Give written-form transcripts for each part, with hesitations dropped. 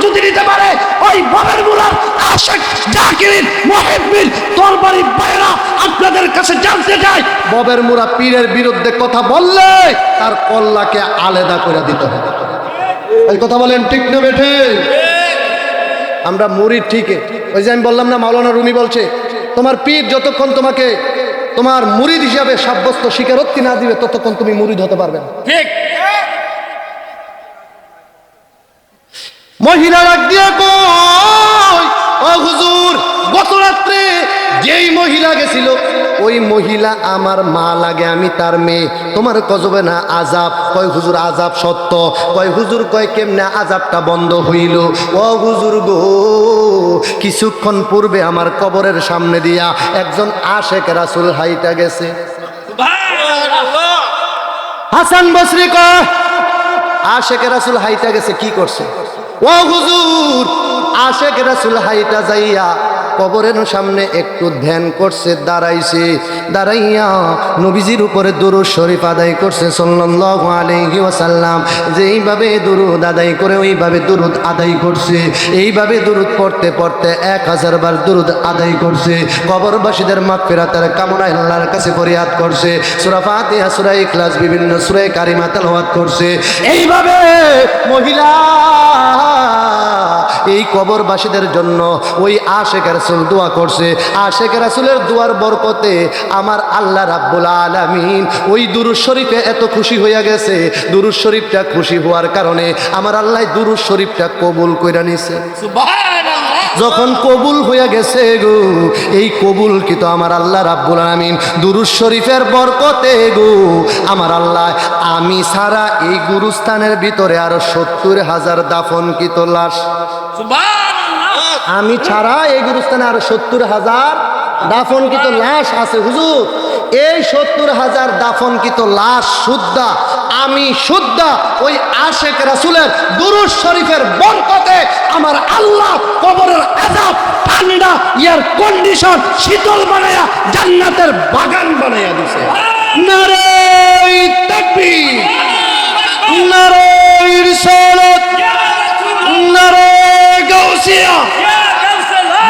যদি নিতে পারে ওই ববের মুরাদ আশিক জাকির মুহিব্বিন তরবারি বাইরা আপনাদের কাছে জানতে চাই, ববের মুরা পীরের বিরুদ্ধে কথা বললে তার কল্লাকে আলাদা করে দিতে হবে। এই কথা বলেন ঠিক না বেঠে? আমরা মুরিদ ঠিকই, ওই যে আমি বললাম না, মাওলানা রুমি বলছে তোমার পীর যতক্ষণ তোমাকে তোমার মুরিদ হিসাবে সাব্যস্ত স্বীকারোক্তি না দিবে ততক্ষণ তুমি মুরিদ হতে পারবে না। ঠিক। মহিলা ডাক দিয়ে কই, ও হুজুর গত রাত্রে যেই মহিলা গেছিল ওই মহিলা আমার মা লাগে, আমি তার মেয়ে, তোমার কজবে না আযাব? কয় হুজুর আযাব সত্য। কয় হুজুর কয় কেমনে আযাবটা বন্ধ হইল? ও হুজুর গো, কিছুক্ষণ পূর্বে আমার কবরের সামনে দিয়া একজন আশেক রাসূল হাইটা গেছে। সুবহানাল্লাহ। হাসান বসরি কয় আশেক রাসূল হাইটা গেছে, কি করছে? ও হুজুর আশেক রাসূল হাইটা যাইয়া কবরের সামনে একটু ধ্যান করছে, দাঁড়াইছে, দাঁড়াইয়া নবীজির উপরে দুরূদ শরীফ আদায় করছে সাল্লাল্লাহু আলাইহি ওয়াসাল্লাম। যেইভাবে দুরূদ আদায় করে ওইভাবে দুরূদ আদায় করছে, এইভাবে দুরূদ পড়তে পড়তে 1000 বার দুরূদ আদায় করছে। কবরবাসীদের মাগফিরাতের কামনায় আল্লাহর কাছে ফরিয়াদ করছে, সূরা ফাতিহা, সূরা ইখলাস, বিভিন্ন সূরা কারিমা তেলাওয়াত করছে। এইভাবে মহিলা এই কবরবাসীদের জন্য ওই আশেক রাসূল দোয়া করছে। আশেক রাসূলের দোয়ার বরকতে আমার আল্লাহ রাব্বুল আলামিন ওই দুরূদ শরীফে এত খুশি হইয়া গেছে, দুরূদ শরীফটা খুশি হওয়ার কারণে আমার আল্লাহ দুরূদ শরীফটা কবুল কইরা নিছে। সুবহানাল্লাহ। যখন কবুল হইয়া গেছে গো, এই কবুল কি তো আমার আল্লাহ রাব্বুল আলামিন দুরূদ শরীফের বরকতে গো আমার আল্লাহ আমি সারা এই গুরুস্থানের ভিতরে আরো 70,000 দাফনকৃত লাশ, আমি ছাড়া এই গুরুস্থানে আরো 70,000 দাফনকৃত লাশ আছে। হুজুর এই 70,000 দাফনকৃত লাশ শুদ্ধা আমি শুদ্ধা ওই আশেক রাসূলের দুরূদ শরীফের বরকতে আমার আল্লাহ কবরের আযাব ঠান্ডা এয়ার কন্ডিশন শীতল বানায়া জান্নাতের বাগান বানায়া দিয়েছে। নারে তাকবীর, নারে রিসালাত, নারে গাউসিয়া,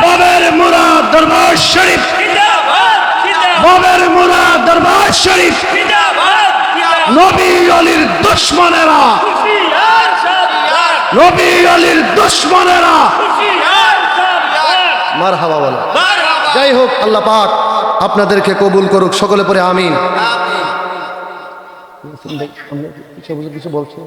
ববের মুরাদ দরবার শরীফ, ববের মুরাদ দরবার শরীফ, নবী আলীর দুশমনেরা, নবী আলীর দুশমনেরা মারহাবা বলো। যাই হোক, আল্লাহ পাক আপনাদেরকে কবুল করুক, সকলে পড়ে আমিন। কিছু বলছো?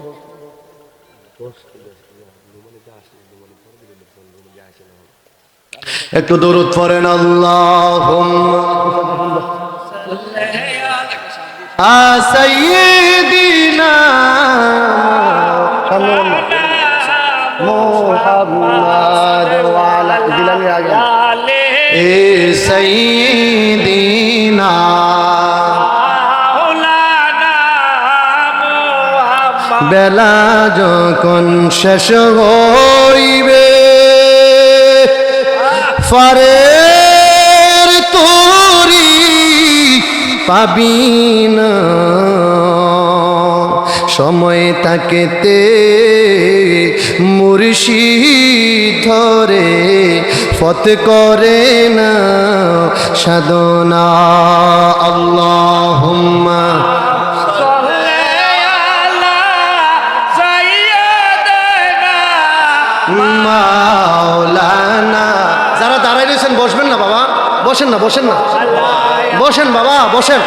একটু দরুদ পড়েন আল্লাহুম্মা সাইয়্যিদিনা মুহাম্মাদ ওয়া আলা জিলানি আগে এ সাইয়্যিদিনা বেলা যখন শেষ হইবে ফারের তোরি পাবি না, সময় তাকেতে মুর্শিদ ধরে ফত করে না সাধনা। আল্লাহুম্মা মাওলানা। যারা দাঁড়াই রয়েছেন বসবেন না বাবা, বসেন না, বসেন না, বসেন বাবা, বসেন।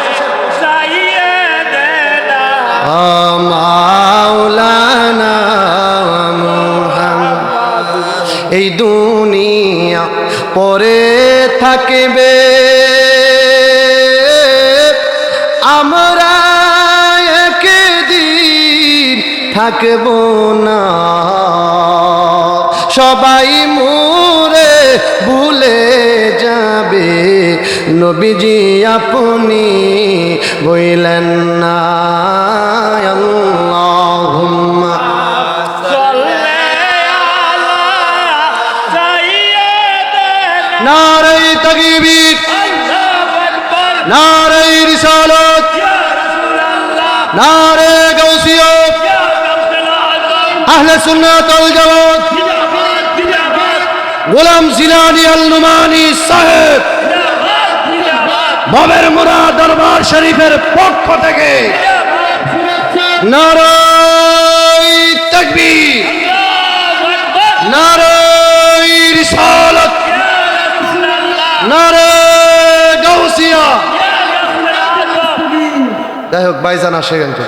মাওলানা মুহাম্মদ এই দুনিয়া পরে থাকবে, আমরা একদিন থাকব না, সবাই মুরে ভুলে যাবে, নবীজি আপনি বইলেন না। আল্লাহুম্মা সাল্লি আলা সাইয়্যিদিনা। নারে তাকবীর, নারে রিসালাত, নারে গাউসিয়া, আহলে সুন্নাত ওয়াল জামাত। গোলাম জিলানী আল নুমানী সাহেব ভবের মুরা দরবার শরীফের পক্ষ থেকে নারায়ে তাকবীর, নারায়ে রিসালাত, নারায়ে গাউসিয়া। যাই হোক, ভাইজান আসে কিন্তু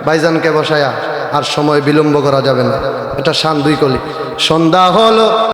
ভাইজানকে বসায়া আর সময় বিলম্ব করা যাবে না। এটা শান দুই কলি। সন্ধ্যা হলো।